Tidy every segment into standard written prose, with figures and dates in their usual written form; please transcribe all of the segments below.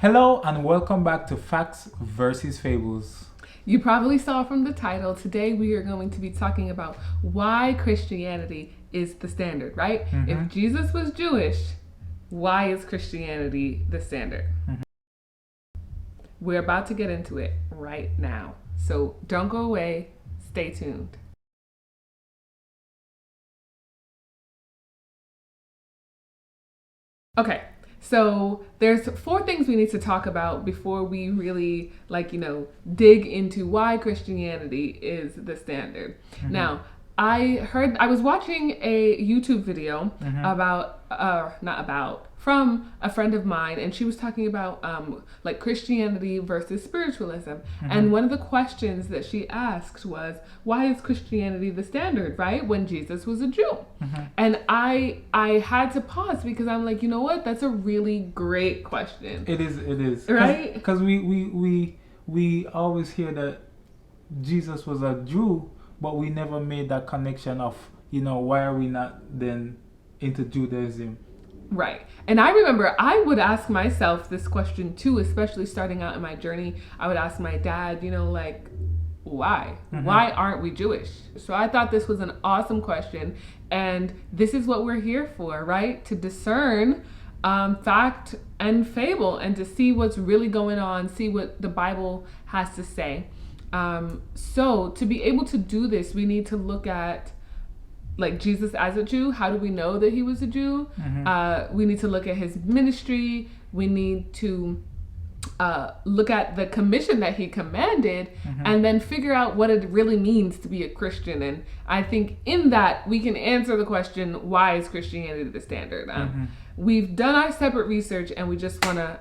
Hello and welcome back to Facts versus Fables. You probably saw from the title, today we are going to be talking about why Christianity is the standard, right? If Jesus was Jewish, why is Christianity the standard? We're about to get into it right now. So don't go away, stay tuned. Okay, so there's 4 things we need to talk about before we really dig into why Christianity is the standard. Now, I was watching a YouTube video from a friend of mine, and she was talking about Christianity versus spiritualism. And one of the questions that she asked was, why is Christianity the standard, right? When Jesus was a Jew. And I had to pause because I'm like, you know what? That's a really great question. It is. Right? Because we always hear that Jesus was a Jew, but we never made that connection of, why are we not then into Judaism? Right. And I remember I would ask myself this question too, especially starting out in my journey. I would ask my dad, why? Why aren't we Jewish? So I thought this was an awesome question. And this is what we're here for, right? To discern fact and fable and to see what's really going on, see what the Bible has to say. So to be able to do this, we need to look at Jesus as a Jew. How do we know that he was a Jew? We need to look at his ministry. We need to look at the commission that he commanded and then figure out what it really means to be a Christian. And I think in that we can answer the question, why is Christianity the standard? We've done our separate research and we just want to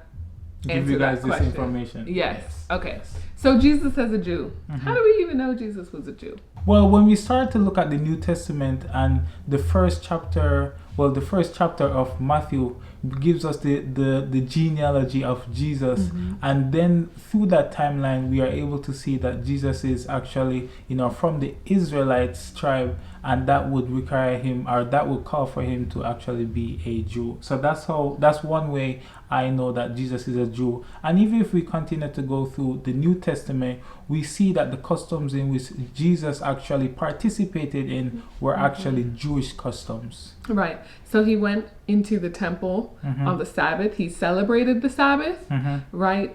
give you guys this information. Yes. Okay. Yes. So Jesus as a Jew. How do we even know Jesus was a Jew? Well, when we start to look at the New Testament and the first chapter of Matthew gives us the genealogy of Jesus. And then through that timeline, we are able to see that Jesus is actually, from the Israelites tribe, and that would require him, or that would call for him to actually be a Jew. So that's one way I know that Jesus is a Jew. And even if we continue to go through the New Testament, we see that the customs in which Jesus actually participated in were actually Jewish customs. Right. So he went into the temple on the Sabbath. He celebrated the Sabbath, right?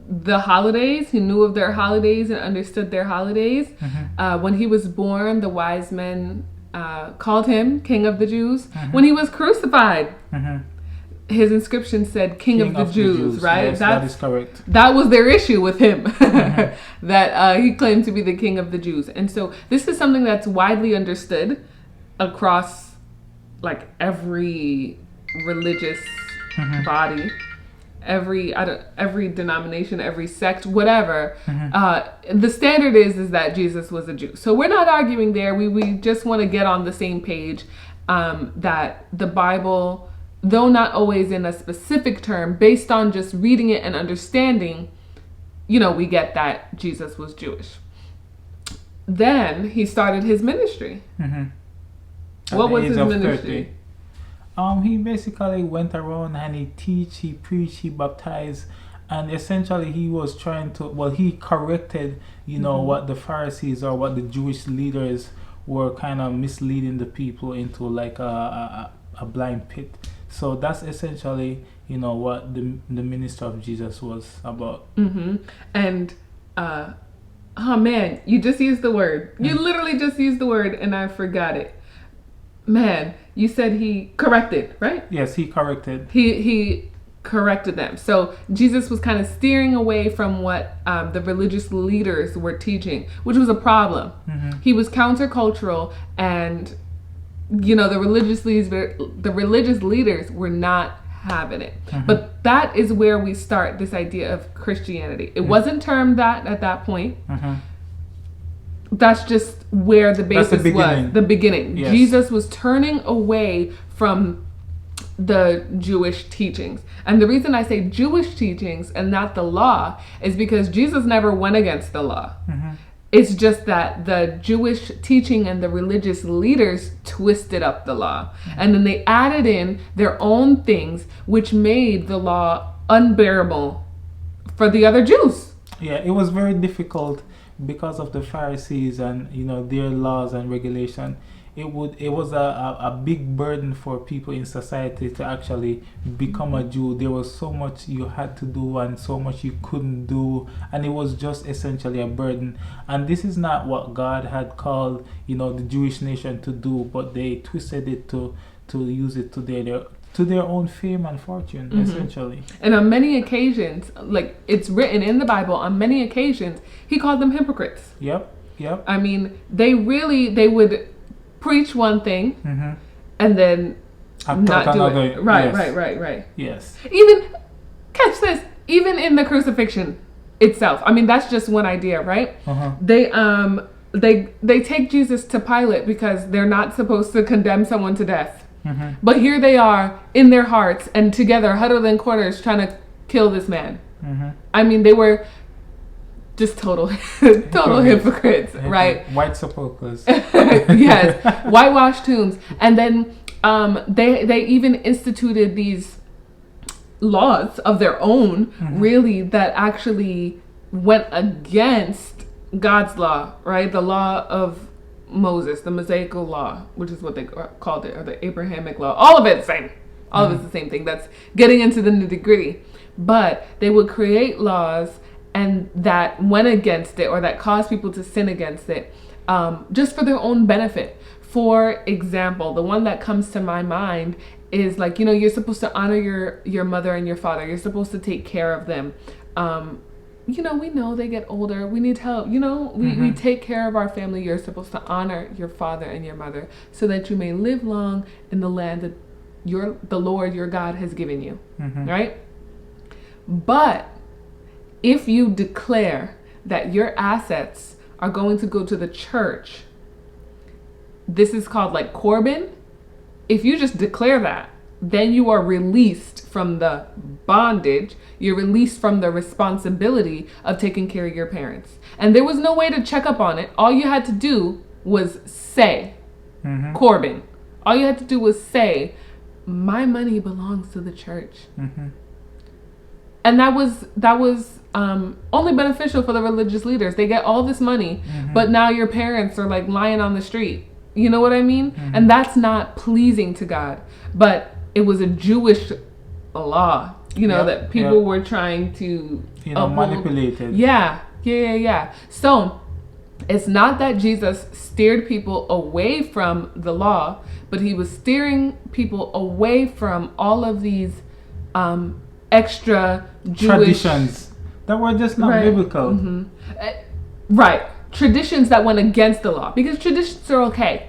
The holidays, he knew of their holidays and understood their holidays. When he was born, the wise men called him King of the Jews. When he was crucified, his inscription said King of the Jews, right? Yes, that is correct. That was their issue with him, that he claimed to be the King of the Jews. And so this is something that's widely understood across every religious body, every denomination, every sect, whatever. The standard is that Jesus was a Jew. So we're not arguing there. We just want to get on the same page, that the Bible, though not always in a specific term, based on just reading it and understanding, we get that Jesus was Jewish. Then he started his ministry. What was his ministry? 30. He basically went around and he preached, he baptized, and essentially he was trying to, he corrected, what the Pharisees or what the Jewish leaders were kind of misleading the people into a blind pit. So that's essentially, what the ministry of Jesus was about. And, oh man, you just used the word. You literally just used the word and I forgot it. Man, you said he corrected, right? Yes, he corrected. He corrected them. So Jesus was kind of steering away from what the religious leaders were teaching, which was a problem. He was countercultural, and the religious leaders were not having it. But that is where we start this idea of Christianity. It wasn't termed that at that point. That's just where the basis was. The beginning. Yes. Jesus was turning away from the Jewish teachings. And the reason I say Jewish teachings and not the law is because Jesus never went against the law. It's just that the Jewish teaching and the religious leaders twisted up the law. And then they added in their own things, which made the law unbearable for the other Jews. Yeah, it was very difficult because of the Pharisees and their laws and regulation. It was a big burden for people in society to actually become a Jew. There was so much you had to do and so much you couldn't do, and it was just essentially a burden. And this is not what God had called the Jewish nation to do, but they twisted it to use it to their own fame and fortune, essentially. And on many occasions, like it's written in the Bible, on many occasions, he called them hypocrites. Yep. I mean, they would preach one thing and then not do it. Right, yes. right. Yes. Even, catch this, even in the crucifixion itself. I mean, that's just one idea, right? They take Jesus to Pilate because they're not supposed to condemn someone to death. But here they are in their hearts and together, huddled in corners, trying to kill this man. I mean, they were just total hypocrites, right? White sepulchres. Yes, whitewashed tombs. And then they even instituted these laws of their own, really, that actually went against God's law, right? The law of Moses, the Mosaical law, which is what they called it, or the Abrahamic law. All of it's the same. All of it's the same thing. That's getting into the nitty-gritty. But they would create laws and that went against it, or that caused people to sin against it, just for their own benefit. For example, the one that comes to my mind is like, you're supposed to honor your mother and your father. You're supposed to take care of them. We know they get older. We need help. We take care of our family. You're supposed to honor your father and your mother so that you may live long in the land that the Lord your God has given you. Right? But if you declare that your assets are going to go to the church, this is called like Corban. If you just declare that, then you are released from the bondage. You're released from the responsibility of taking care of your parents. And there was no way to check up on it. All you had to do was say, Corban. All you had to do was say, my money belongs to the church. And that was only beneficial for the religious leaders. They get all this money, but now your parents are like lying on the street. You know what I mean? And that's not pleasing to God. But it was a Jewish law, that people were trying to manipulate it. Yeah. So it's not that Jesus steered people away from the law, but he was steering people away from all of these extra Jewish traditions that were just not biblical. Right. Traditions that went against the law, because traditions are okay.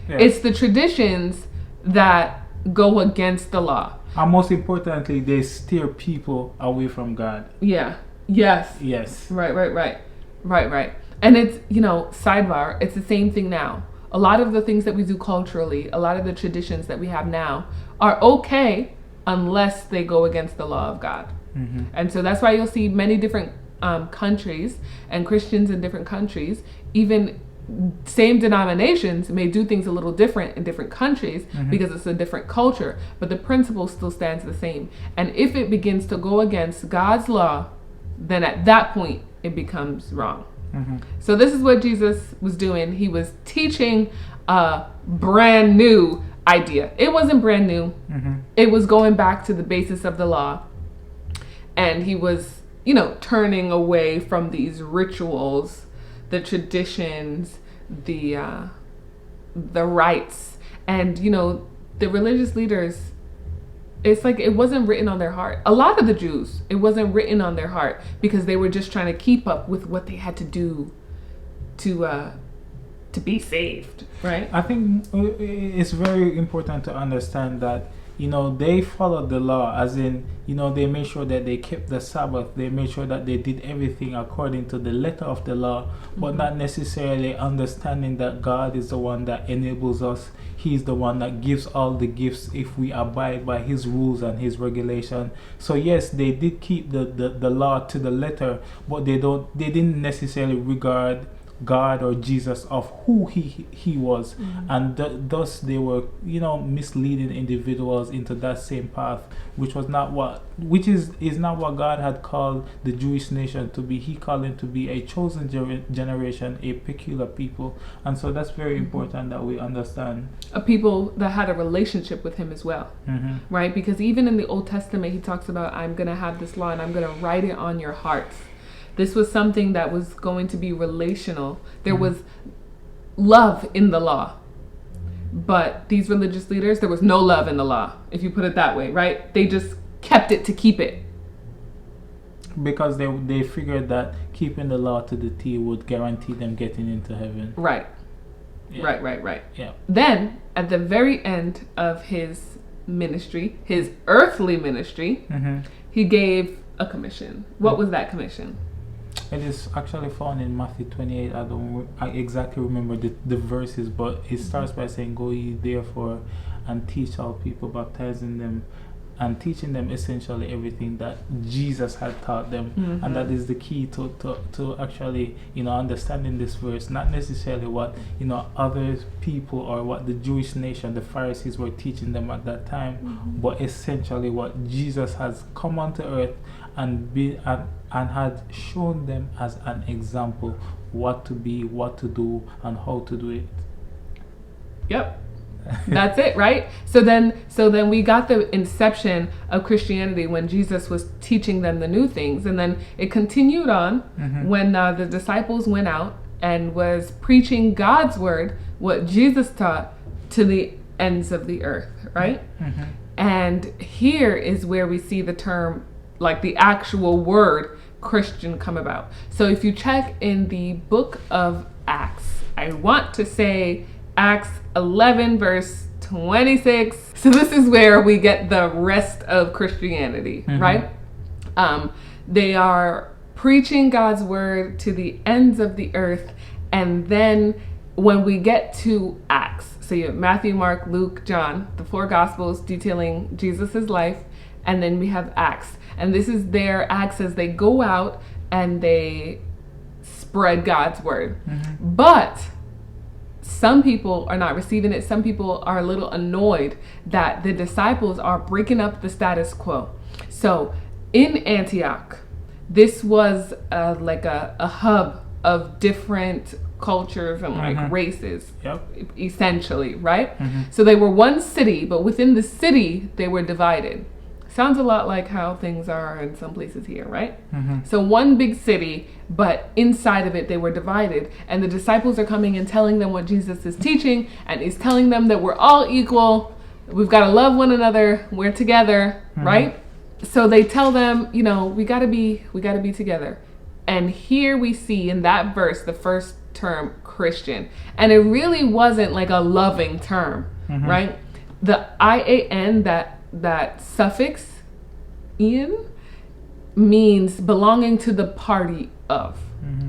It's the traditions that go against the law. And most importantly, they steer people away from God. Yeah. Yes. Right. And it's, sidebar, it's the same thing now. A lot of the things that we do culturally, a lot of the traditions that we have now are okay unless they go against the law of God. And so that's why you'll see many different countries and Christians in different countries, even same denominations, may do things a little different in different countries because it's a different culture, but the principle still stands the same. And if it begins to go against God's law, then at that point it becomes wrong. So this is what Jesus was doing. He was teaching a brand new idea. It wasn't brand new. It was going back to the basis of the law. And he was, turning away from these rituals, the traditions, the rites. And, the religious leaders, it's like it wasn't written on their heart. A lot of the Jews, it wasn't written on their heart because they were just trying to keep up with what they had to do to be saved, right? I think it's very important to understand that, they followed the law, as in, they made sure that they kept the Sabbath. They made sure that they did everything according to the letter of the law, but not necessarily understanding that God is the one that enables us. He's the one that gives all the gifts if we abide by his rules and his regulation. So yes, they did keep the law to the letter, but they didn't necessarily regard God or Jesus of who he was, and thus they were, misleading individuals into that same path, which is not what God had called the Jewish nation to be. He called it to be a chosen generation, a peculiar people, and so that's very important that we understand. A people that had a relationship with him as well, right? Because even in the Old Testament, he talks about, I'm going to have this law and I'm going to write it on your hearts. This was something that was going to be relational. There was love in the law. But these religious leaders, there was no love in the law, if you put it that way, right? They just kept it to keep it. Because they figured that keeping the law to the T would guarantee them getting into heaven. Right. Yeah. Right. Yeah. Then, at the very end of his ministry, his earthly ministry, he gave a commission. What was that commission? It is actually found in Matthew 28. I exactly remember the verses, but it starts by saying, "Go ye therefore and teach all people, baptizing them and teaching them essentially everything that Jesus had taught them." And that is the key to actually, understanding this verse, not necessarily what, other people or what the Jewish nation, the Pharisees, were teaching them at that time, but essentially what Jesus has come onto earth and had shown them as an example what to be, what to do, and how to do it. Yep. That's it, right? So then we got the inception of Christianity when Jesus was teaching them the new things, and then it continued on when the disciples went out and was preaching God's word, what Jesus taught, to the ends of the earth, right? And here is where we see the term, like the actual word Christian, come about. So if you check in the book of Acts, I want to say Acts 11 verse 26. So this is where we get the rest of Christianity, right? They are preaching God's word to the ends of the earth. And then when we get to Acts, so you have Matthew, Mark, Luke, John, the 4 gospels detailing Jesus's life. And then we have Acts. And this is their Acts as they go out and they spread God's word. But some people are not receiving it. Some people are a little annoyed that the disciples are breaking up the status quo. So in Antioch, this was like a hub of different cultures and like races, essentially, right? So they were one city, but within the city, they were divided. Sounds a lot like how things are in some places here, right? So one big city, but inside of it, they were divided. And the disciples are coming and telling them what Jesus is teaching. And he's telling them that we're all equal. We've got to love one another. We're together, right? So they tell them, we got to be together. And here we see in that verse, the first term, Christian. And it really wasn't like a loving term, right? The IAN, that suffix, "ian," means belonging to the party of,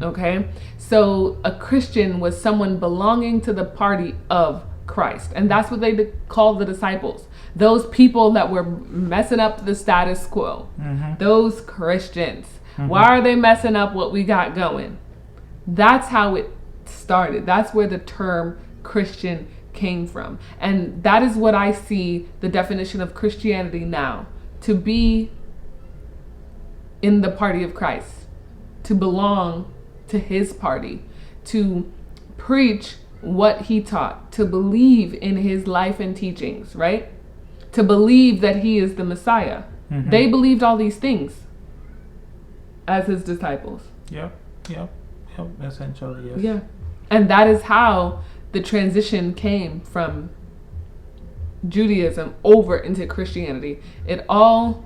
okay? So a Christian was someone belonging to the party of Christ. And that's what they called the disciples. Those people that were messing up the status quo. Those Christians. Why are they messing up what we got going? That's how it started. That's where the term Christian came from. And that is what I see the definition of Christianity now: to be in the party of Christ, to belong to his party, to preach what he taught, to believe in his life and teachings, right? To believe that he is the Messiah. They believed all these things as his disciples. Yep, essentially, yes. Yeah. And that is how the transition came from Judaism over into Christianity. It all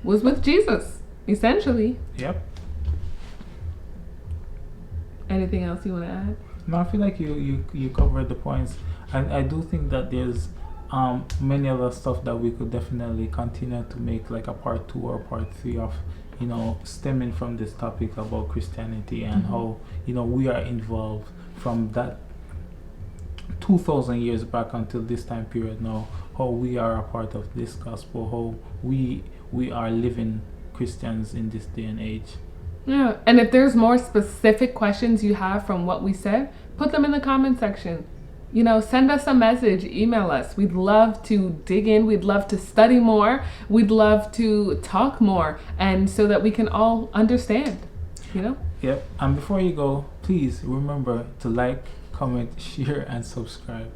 was with Jesus, essentially. Yep. Anything else you want to add? No, I feel like you covered the points. I do think that there's many other stuff that we could definitely continue to make like a part 2 or part 3 of, stemming from this topic about Christianity and how, we are involved from that 2,000 years back until this time period now, how we are a part of this gospel, how we are living Christians in this day and age. Yeah, and if there's more specific questions you have from what we said, put them in the comment section. You know, send us a message, email us. We'd love to dig in. We'd love to study more. We'd love to talk more, and so that we can all understand, you know? Yep. And before you go, please remember to like, comment, share, and subscribe.